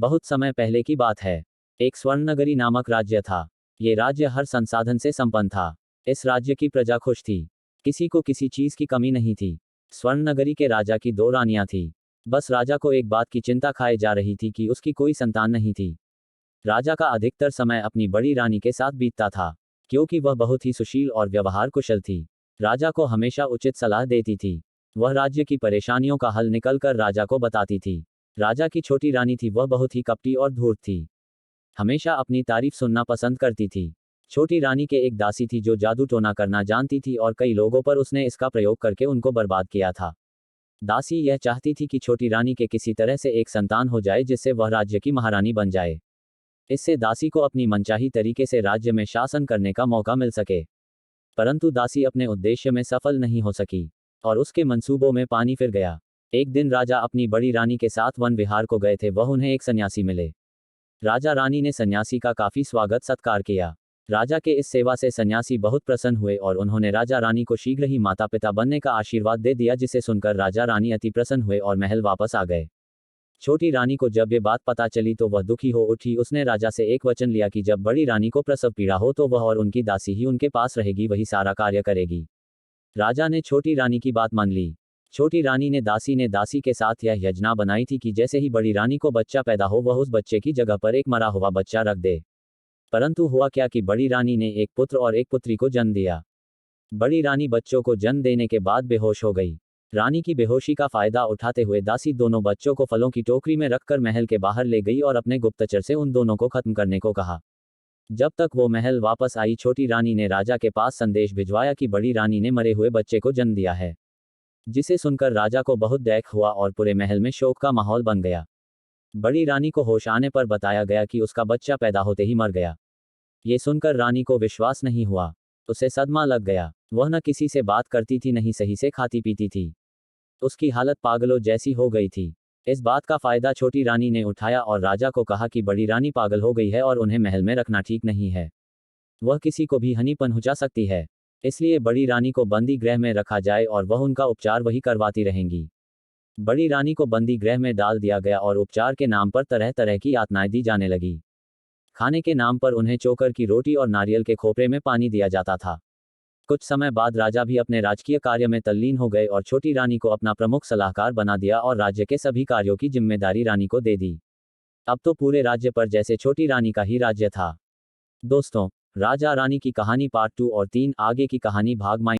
बहुत समय पहले की बात है। एक स्वर्णनगरी नामक राज्य था। ये राज्य हर संसाधन से संपन्न था। इस राज्य की प्रजा खुश थी। किसी को किसी चीज की कमी नहीं थी। स्वर्णनगरी के राजा की 2 रानियां थी। बस राजा को एक बात की चिंता खाए जा रही थी कि उसकी कोई संतान नहीं थी। राजा का अधिकतर समय अपनी बड़ी रानी के साथ बीतता था, क्योंकि वह बहुत ही सुशील और व्यवहार कुशल थी। राजा को हमेशा उचित सलाह देती थी। वह राज्य की परेशानियों का हल निकलकर राजा को बताती थी। राजा की छोटी रानी थी, वह बहुत ही कपटी और धूर्त थी। हमेशा अपनी तारीफ सुनना पसंद करती थी। छोटी रानी के एक दासी थी जो जादू टोना करना जानती थी और कई लोगों पर उसने इसका प्रयोग करके उनको बर्बाद किया था। दासी यह चाहती थी कि छोटी रानी के किसी तरह से एक संतान हो जाए जिससे वह राज्य की महारानी बन जाए। इससे दासी को अपनी मनचाही तरीके से राज्य में शासन करने का मौका मिल सके। परंतु दासी अपने उद्देश्य में सफल नहीं हो सकी और उसके मंसूबों में पानी फिर गया। एक दिन राजा अपनी बड़ी रानी के साथ वन विहार को गए थे। वह उन्हें एक सन्यासी मिले। राजा रानी ने सन्यासी का काफी स्वागत सत्कार किया। राजा के इस सेवा से सन्यासी बहुत प्रसन्न हुए और उन्होंने राजा रानी को शीघ्र ही माता पिता बनने का आशीर्वाद दे दिया, जिसे सुनकर राजा रानी अति प्रसन्न हुए और महल वापस आ गए। छोटी रानी को जब ये बात पता चली तो वह दुखी हो उठी। उसने राजा से एक वचन लिया कि जब बड़ी रानी को प्रसव पीड़ा हो तो वह और उनकी दासी ही उनके पास रहेगी, वही सारा कार्य करेगी। राजा ने छोटी रानी की बात मान ली। छोटी रानी ने दासी के साथ यह योजना बनाई थी कि जैसे ही बड़ी रानी को बच्चा पैदा हो वह उस बच्चे की जगह पर एक मरा हुआ बच्चा रख दे। परंतु हुआ क्या कि बड़ी रानी ने एक पुत्र और एक पुत्री को जन्म दिया। बड़ी रानी बच्चों को जन्म देने के बाद बेहोश हो गई। रानी की बेहोशी का फायदा उठाते हुए दासी दोनों बच्चों को फलों की टोकरी में रखकर महल के बाहर ले गई और अपने गुप्तचर से उन दोनों को खत्म करने को कहा। जब तक वो महल वापस आई, छोटी रानी ने राजा के पास संदेश भिजवाया कि बड़ी रानी ने मरे हुए बच्चे को जन्म दिया है, जिसे सुनकर राजा को बहुत दुख हुआ और पूरे महल में शोक का माहौल बन गया। बड़ी रानी को होश आने पर बताया गया कि उसका बच्चा पैदा होते ही मर गया। ये सुनकर रानी को विश्वास नहीं हुआ। उसे सदमा लग गया। वह न किसी से बात करती थी, न ही सही से खाती पीती थी। उसकी हालत पागलों जैसी हो गई थी। इस बात का फायदा छोटी रानी ने उठाया और राजा को कहा कि बड़ी रानी पागल हो गई है और उन्हें महल में रखना ठीक नहीं है। वह किसी को भी हानि पहुंचा सकती है। इसलिए बड़ी रानी को बंदी गृह में रखा जाए और वह उनका उपचार वही करवाती रहेंगी। बड़ी रानी को बंदी गृह में डाल दिया गया और उपचार के नाम पर तरह तरह की यातनाएं दी जाने लगी। खाने के नाम पर उन्हें चोकर की रोटी और नारियल के खोपरे में पानी दिया जाता था। कुछ समय बाद राजा भी अपने राजकीय कार्य में तल्लीन हो गए और छोटी रानी को अपना प्रमुख सलाहकार बना दिया और राज्य के सभी कार्यों की जिम्मेदारी रानी को दे दी। अब तो पूरे राज्य पर जैसे छोटी रानी का ही राज्य था। दोस्तों, राजा रानी की कहानी पार्ट 2 और 3 आगे की कहानी भाग